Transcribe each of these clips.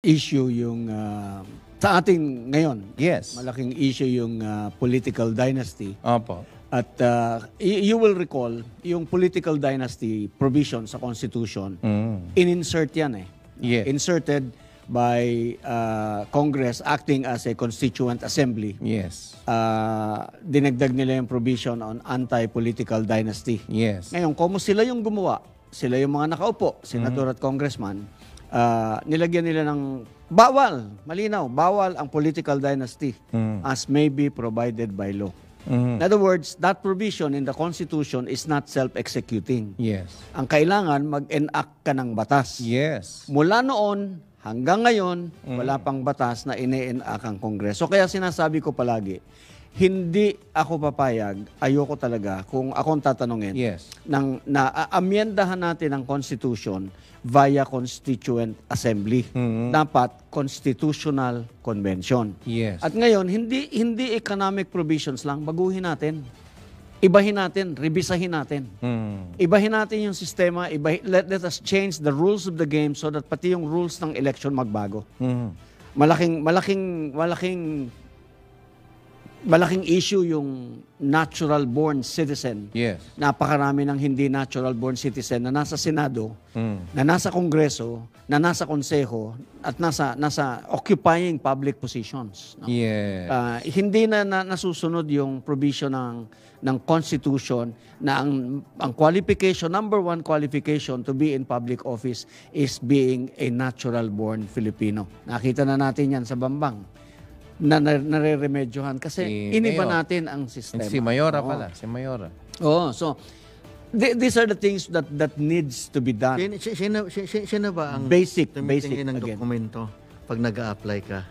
issue yung sa ating ngayon. Yes. Malaking issue yung political dynasty. Opo. At you will recall yung political dynasty provision sa Constitution. In-insert yan eh. Yes. Inserted by Congress acting as a constituent assembly. Yes. Dinagdag nila yung provision on anti-political dynasty. Yes. Ngayon, kung sila yung gumawa, sila yung mga nakaupo, senador at congressman, nilagyan nila ng bawal, malinaw, bawal ang political dynasty as may be provided by law. In other words, that provision in the Constitution is not self-executing. Yes. Ang kailangan, mag-enact ka ng batas. Yes. Mula noon hanggang ngayon, wala pang batas na ine-enact ang Kongreso. Kaya sinasabi ko palagi, hindi ako papayag, ayoko talaga, kung akong tatanungin, Yes. na amyendahan natin ang Constitution via Constituent Assembly. Dapat Constitutional Convention. Yes. At ngayon, hindi economic provisions lang, baguhin natin. Ibahin natin, rebisahin natin. Ibahin natin yung sistema, let us change the rules of the game so that pati yung rules ng election magbago. Malaking issue yung natural-born citizen. Yes. Napakarami ng hindi natural-born citizen na nasa Senado, na nasa Kongreso, na nasa Konseho, at nasa occupying public positions. No? Yes. Hindi na nasusunod yung provision ng Constitution na ang qualification, number one qualification to be in public office is being a natural-born Filipino. Nakita na natin yan sa Bambang. Nare-remedyohan kasi iniba Mayor. natin ang sistema. Si Mayora pala. Si Mayora. So these are the things that needs to be done. Sino ba ang Basic tumitingin ng again. dokumento pag nag-a-apply ka?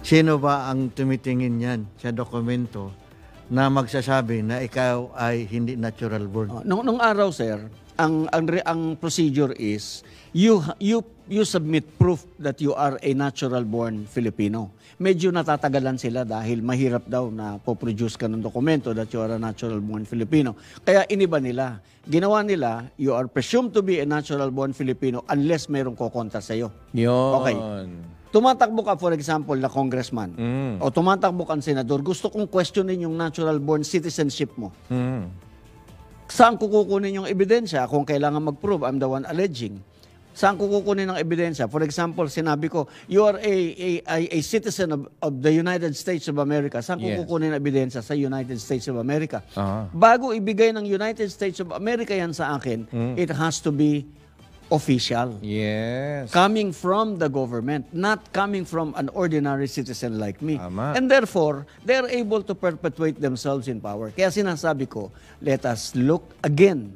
Sino ba ang tumitingin yan sa dokumento na magsasabi na ikaw ay hindi natural born? Nung araw, sir, ang procedure is you submit proof that you are a natural born Filipino. Medyo natatagalan sila dahil mahirap daw na po-produce ka ng dokumento that you are a natural born Filipino. Kaya iniba nila. Ginawa nila, you are presumed to be a natural born Filipino unless mayroong kokontra sa'yo. Yun. Okay. Tumatakbo ka, for example, na congressman o tumatakbo kang senador, gusto kong questionin yung natural born citizenship mo. Saan ko kukunin yung ebidensya kung kailangan mag-prove I'm the one alleging? Saan ko kukunin ng ebidensya? For example, sinabi ko, you are a citizen of the United States of America. Saan ko kukunin ng ebidensya? Sa United States of America. Bago ibigay ng United States of America yan sa akin, it has to be official. Yes. Coming from the government, not coming from an ordinary citizen like me. Tama. And therefore, they're able to perpetuate themselves in power. Kaya sinasabi ko, let us look again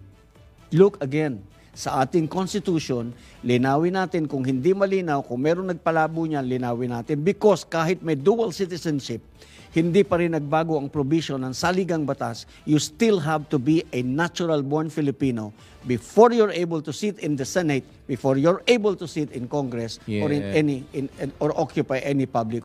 sa ating Constitution, linawin natin kung hindi malinaw, kung meron nagpalabo niyan, linawin natin. Because kahit may dual citizenship, hindi pa rin nagbago ang provision ng saligang batas, you still have to be a natural-born Filipino before you're able to sit in the Senate, before you're able to sit in Congress, or in or occupy any public